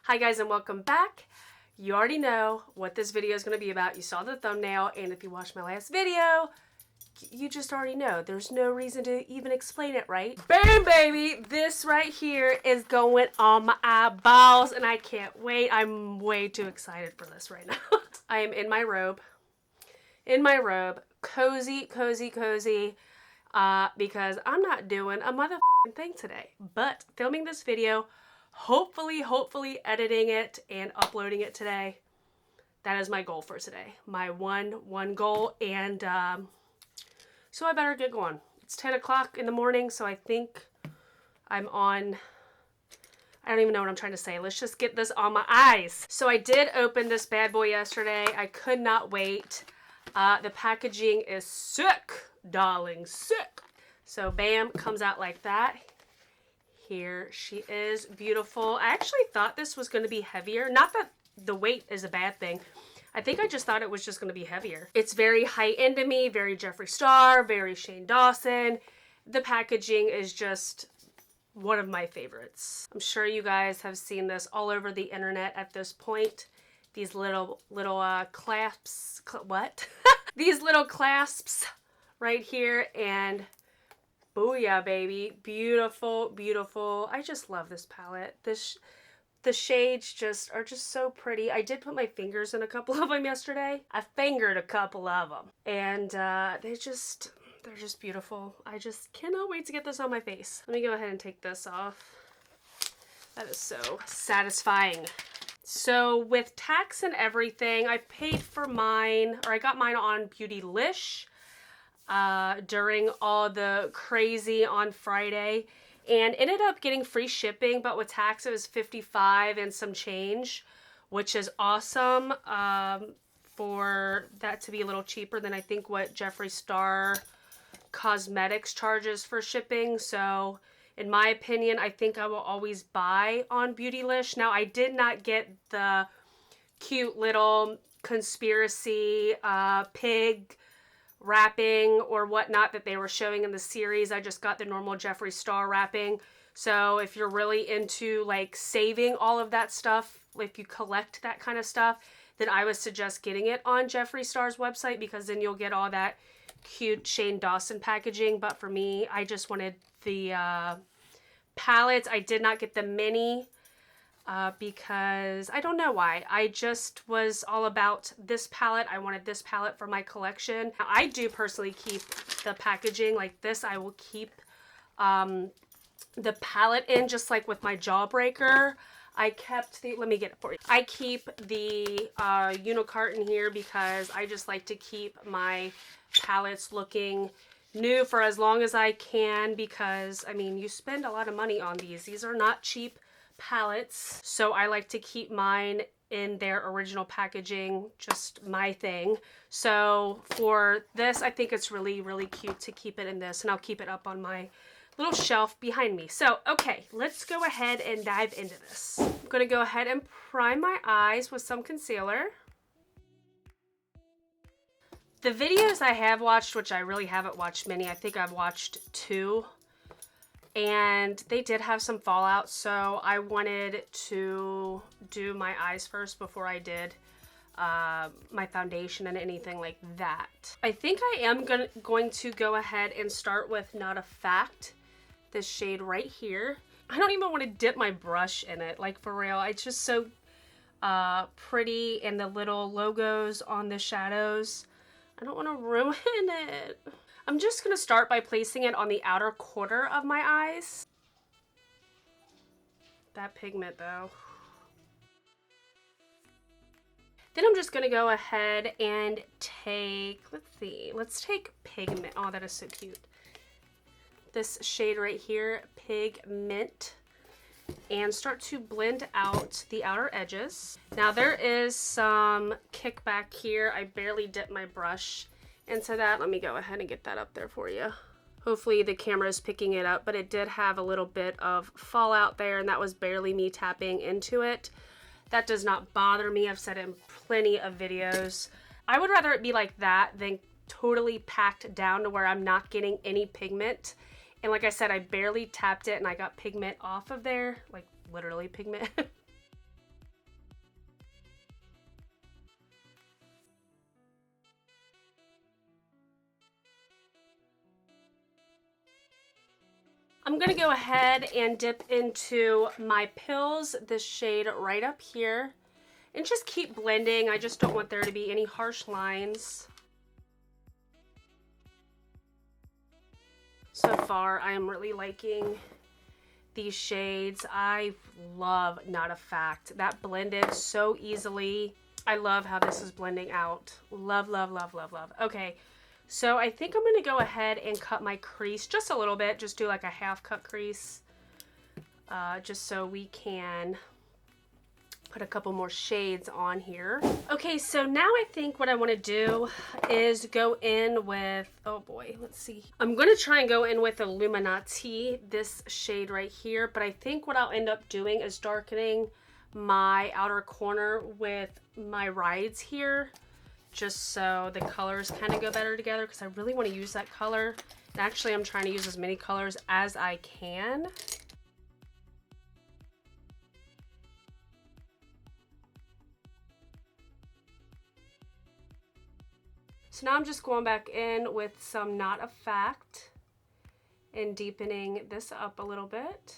Hi guys and welcome back. You already know what this video is going to be about. You saw the thumbnail, and if you watched my last video, you just already know. There's no reason to even explain it, right? Bam, baby! This right here is going on my eyeballs, and I can't wait. I'm way too excited for this right now. I am in my robe. Cozy, cozy, cozy. Because I'm not doing a motherfucking thing today. But filming this video, hopefully editing it and uploading it today. That is my goal for today. My one goal, and so I better get going. It's 10 o'clock in the morning, so I think I'm on... I don't even know what I'm trying to say. Let's just get this on my eyes. So I did open this bad boy yesterday. I could not wait. The packaging is sick, darling, sick. So bam, comes out like that. Here she is, beautiful. I actually thought this was going to be heavier. Not that the weight is a bad thing. I think I just thought it was just going to be heavier. It's very high-end to me, very Jeffree Star, very Shane Dawson. The packaging is just one of my favorites. I'm sure you guys have seen this all over the internet at this point. These little clasps, what? These little clasps right here, and booyah, baby. Beautiful, beautiful. I just love this palette. The shades are just so pretty. I did put my fingers in a couple of them yesterday. I fingered a couple of them, and they're just beautiful. I just cannot wait to get this on my face. Let me go ahead and take this off. That is so satisfying. So with tax and everything, I paid for mine, or I got mine on Beautylish during all the crazy on Friday, and ended up getting free shipping, but with tax it was $55 and some change, which is awesome for that to be a little cheaper than I think what Jeffree Star Cosmetics charges for shipping. So in my opinion, I think I will always buy on Beautylish. Now, I did not get the cute little conspiracy pig wrapping or whatnot that they were showing in the series. I just got the normal Jeffree Star wrapping. So if you're really into like saving all of that stuff, if you collect that kind of stuff, then I would suggest getting it on Jeffree Star's website, because then you'll get all that cute Shane Dawson packaging. But for me, I just wanted the palettes. I did not get the mini because I don't know why. I just was all about this palette. I wanted this palette for my collection. Now, I do personally keep the packaging like this. I will keep the palette in, just like with my Jawbreaker. I kept the, let me get it for you. I keep the unicarton here because I just like to keep my palettes looking new for as long as I can, because I mean, you spend a lot of money on these. These are not cheap palettes, so I like to keep mine in their original packaging, just my thing. So for this, I think it's really cute to keep it in this, and I'll keep it up on my little shelf behind me. So okay, let's go ahead and dive into this. I'm gonna go ahead and prime my eyes with some concealer. The videos I have watched, which I really haven't watched many, I think I've watched 2, and they did have some fallout, so I wanted to do my eyes first before I did my foundation and anything like that. I think I am going to go ahead and start with Not a Fact, this shade right here. I don't even want to dip my brush in it, like for real. It's just so pretty, and the little logos on the shadows. I don't want to ruin it. I'm just going to start by placing it on the outer quarter of my eyes. That pigment though. Then I'm just going to go ahead and take, let's take Pigment. Oh, that is so cute. This shade right here, Pigment, and start to blend out the outer edges. Now there is some kickback here. I barely dipped my brush into that. Let me go ahead and get that up there for you. Hopefully the camera is picking it up, but it did have a little bit of fallout there, and that was barely me tapping into it. That does not bother me. I've said it in plenty of videos. I would rather it be like that than totally packed down to where I'm not getting any pigment. And like I said, I barely tapped it and I got pigment off of there, like literally pigment. gonna go ahead and dip into my Pills, this shade right up here, and just keep blending. I just don't want there to be any harsh lines. So far, I am really liking these shades. I love Not a Fact. That blended so easily. I love how this is blending out. Love, love, love, love, love. Okay, so I think I'm going to go ahead and cut my crease just a little bit. Just do like a half cut crease. Just so we can put a couple more shades on here. Okay, so now I think what I want to do is go in with, oh boy, let's see. I'm going to try and go in with Illuminati, this shade right here, but I think what I'll end up doing is darkening my outer corner with my Rides here, just so the colors kind of go better together, because I really want to use that color. And actually, I'm trying to use as many colors as I can. So now I'm just going back in with some Not a Fact and deepening this up a little bit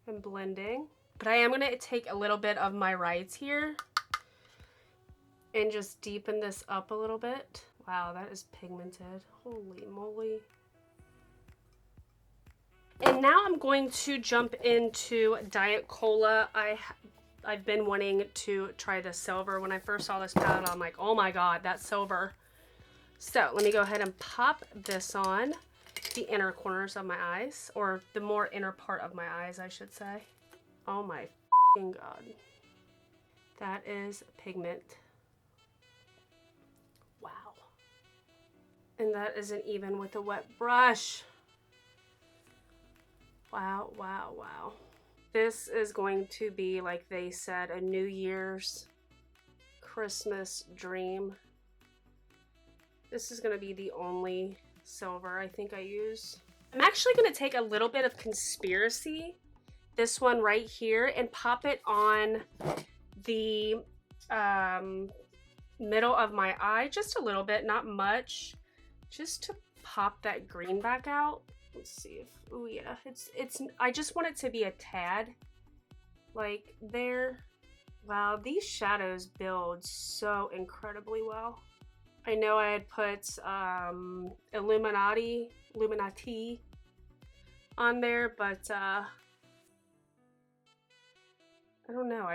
and blending. But I am going to take a little bit of my Rides here and just deepen this up a little bit. Wow, that is pigmented. Holy moly. And now I'm going to jump into Diet Cola. I've been wanting to try the silver. When I first saw this palette, I'm like, oh my god, that's silver. So let me go ahead and pop this on the inner corners of my eyes, or the more inner part of my eyes, I should say. Oh my f***ing god. That is pigment. Wow. And that isn't even with a wet brush. Wow, wow, wow. This is going to be, like they said, a New Year's Christmas dream. This is going to be the only silver I think I use. I'm actually going to take a little bit of Conspiracy, this one right here, and pop it on the middle of my eye, just a little bit, not much, just to pop that green back out. Let's see if, oh yeah, I just want it to be a tad, like there. Wow, these shadows build so incredibly well. I know I had put Illuminati on there, but I don't know.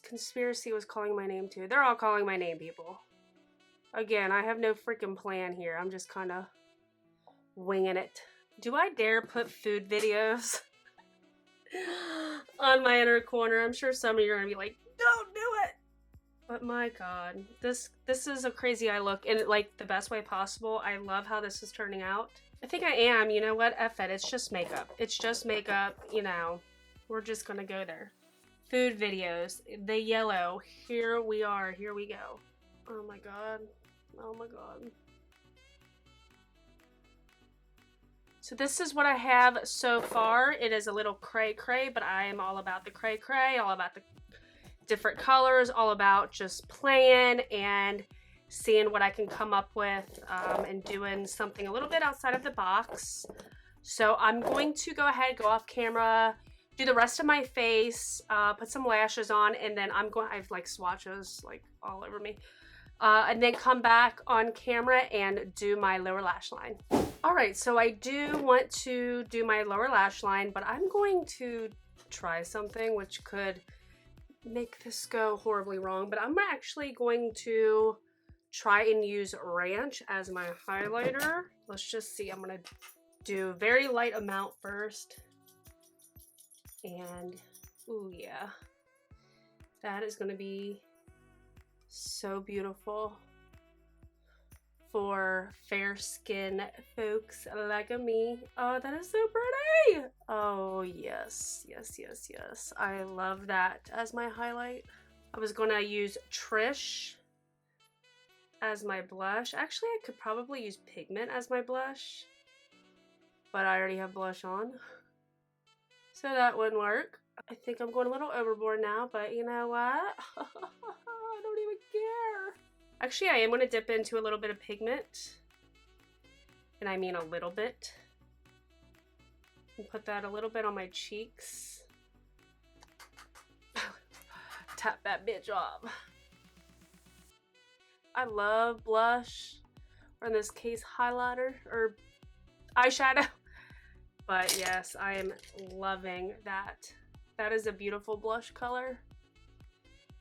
Conspiracy was calling my name too. They're all calling my name, people. Again, I have no freaking plan here. I'm just kind of winging it. Do I dare put food videos on my inner corner? I'm sure some of you are gonna be like, don't do it. But my god, this is a crazy eye look in like the best way possible. I love how this is turning out. I think I am, you know what? F it, it's just makeup. It's just makeup, you know. We're just gonna go there. Food videos, the yellow. Here we are, here we go. Oh my god, oh my god. So this is what I have so far. It is a little cray-cray, but I am all about the cray-cray, all about the different colors, all about just playing and seeing what I can come up with and doing something a little bit outside of the box. So I'm going to go ahead, go off camera, do the rest of my face, put some lashes on, and then I have like swatches like all over me. And then come back on camera and do my lower lash line. All right, so I do want to do my lower lash line, but I'm going to try something which could make this go horribly wrong, but I'm actually going to try and use Ranch as my highlighter. Let's just see. I'm gonna do very light amount first, and ooh yeah, that is gonna be so beautiful for fair skin folks like me. Oh, that is so pretty. Oh yes, yes, yes, yes. I love that as my highlight. I was gonna use Trish as my blush. Actually, I could probably use pigment as my blush, but I already have blush on, so that wouldn't work. I think I'm going a little overboard now, but you know what? I don't even care. Actually, I am going to dip into a little bit of pigment. And I mean a little bit. And put that a little bit on my cheeks. Tap that bitch off. I love blush, or in this case highlighter or eyeshadow. But yes, I am loving that. That is a beautiful blush color.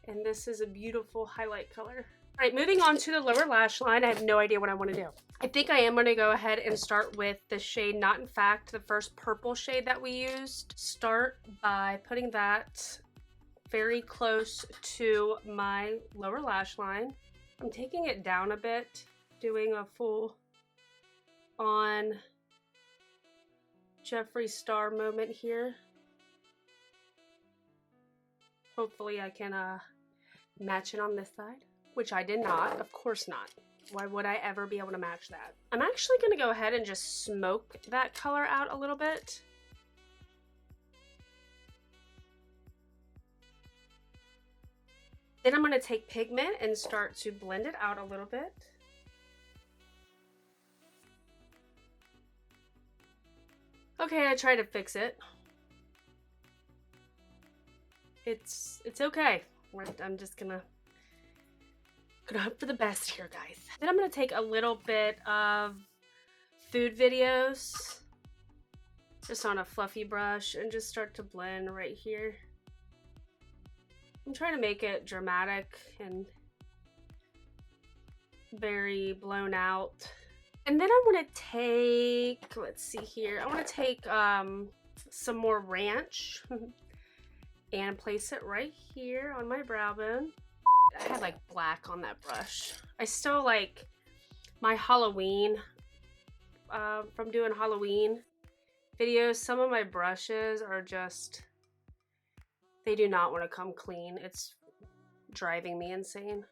And this is a beautiful highlight color. All right, moving on to the lower lash line. I have no idea what I want to do. I think I am going to go ahead and start with the shade Not In Fact, the first purple shade that we used. Start by putting that very close to my lower lash line. I'm taking it down a bit, doing a full on Jeffree Star moment here. Hopefully I can match it on this side, which I did not, of course not. Why would I ever be able to match that? I'm actually gonna go ahead and just smoke that color out a little bit. Then I'm gonna take pigment and start to blend it out a little bit. Okay, I tried to fix it. It's okay. I'm just gonna hope for the best here, guys. Then I'm gonna take a little bit of food videos just on a fluffy brush and just start to blend right here. I'm trying to make it dramatic and very blown out. And then I want to take, let's see here, I want to take some more ranch and place it right here on my brow bone. I had like black on that brush. I still like my Halloween, from doing Halloween videos, some of my brushes are just, they do not want to come clean. It's driving me insane.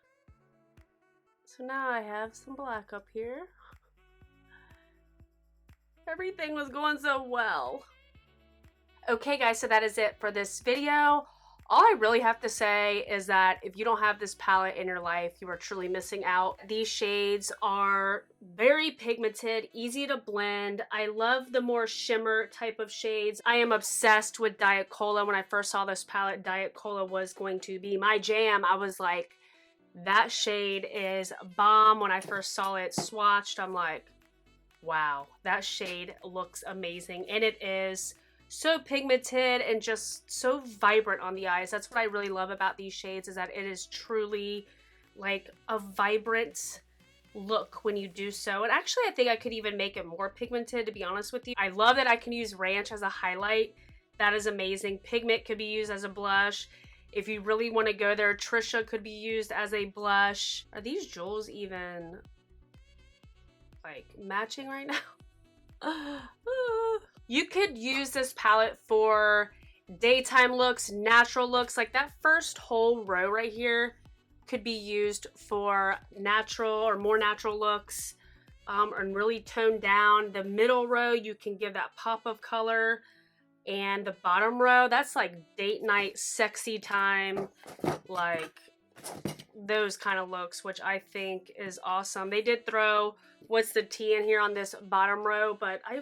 So now I have some black up here. Everything was going so well. Okay guys, so that is it for this video. All I really have to say is that if you don't have this palette in your life, you are truly missing out. These shades are very pigmented, easy to blend. I love the more shimmer type of shades. I am obsessed with Diet Cola. When I first saw this palette, Diet Cola was going to be my jam. I was like, that shade is bomb. When I first saw it swatched, I'm like, wow, that shade looks amazing. And it is so pigmented and just so vibrant on the eyes. That's what I really love about these shades, is that it is truly like a vibrant look when you do so. And actually I think I could even make it more pigmented, to be honest with you. I love that I can use ranch as a highlight. That is amazing. Pigment could be used as a blush. If you really want to go there, Trisha could be used as a blush. Are these jewels even like matching right now? You could use this palette for daytime looks, natural looks. Like that first whole row right here could be used for natural or more natural looks, and really toned down. The middle row, you can give that pop of color. And the bottom row, that's like date night, sexy time, like those kind of looks, which I think is awesome. They did throw What's the Tea in here on this bottom row, but I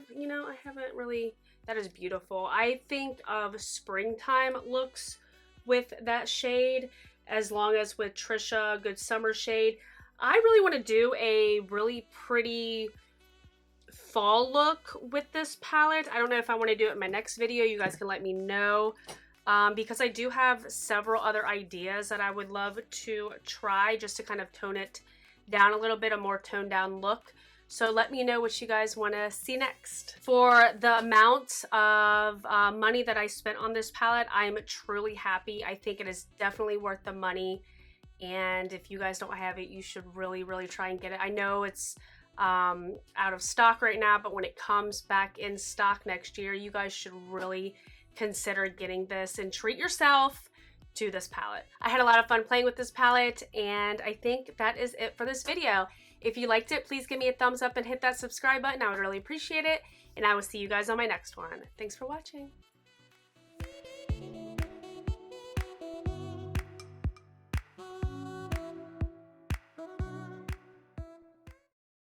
haven't really, that is beautiful. I think of springtime looks with that shade, as long as with Trisha, good summer shade. I really want to do a really pretty fall look with this palette. I don't know if I want to do it in my next video. You guys can let me know, because I do have several other ideas that I would love to try just to kind of tone it down a little bit, a more toned down look. So let me know what you guys want to see next. For the amount of money that I spent on this palette, I'm truly happy. I think it is definitely worth the money, and if you guys don't have it, you should really try and get it. I know it's out of stock right now, but when it comes back in stock next year, you guys should really consider getting this and treat yourself to this palette. I had a lot of fun playing with this palette, and I think that is it for this video. If you liked it, please give me a thumbs up and hit that subscribe button. I would really appreciate it, and I will see you guys on my next one. Thanks for watching.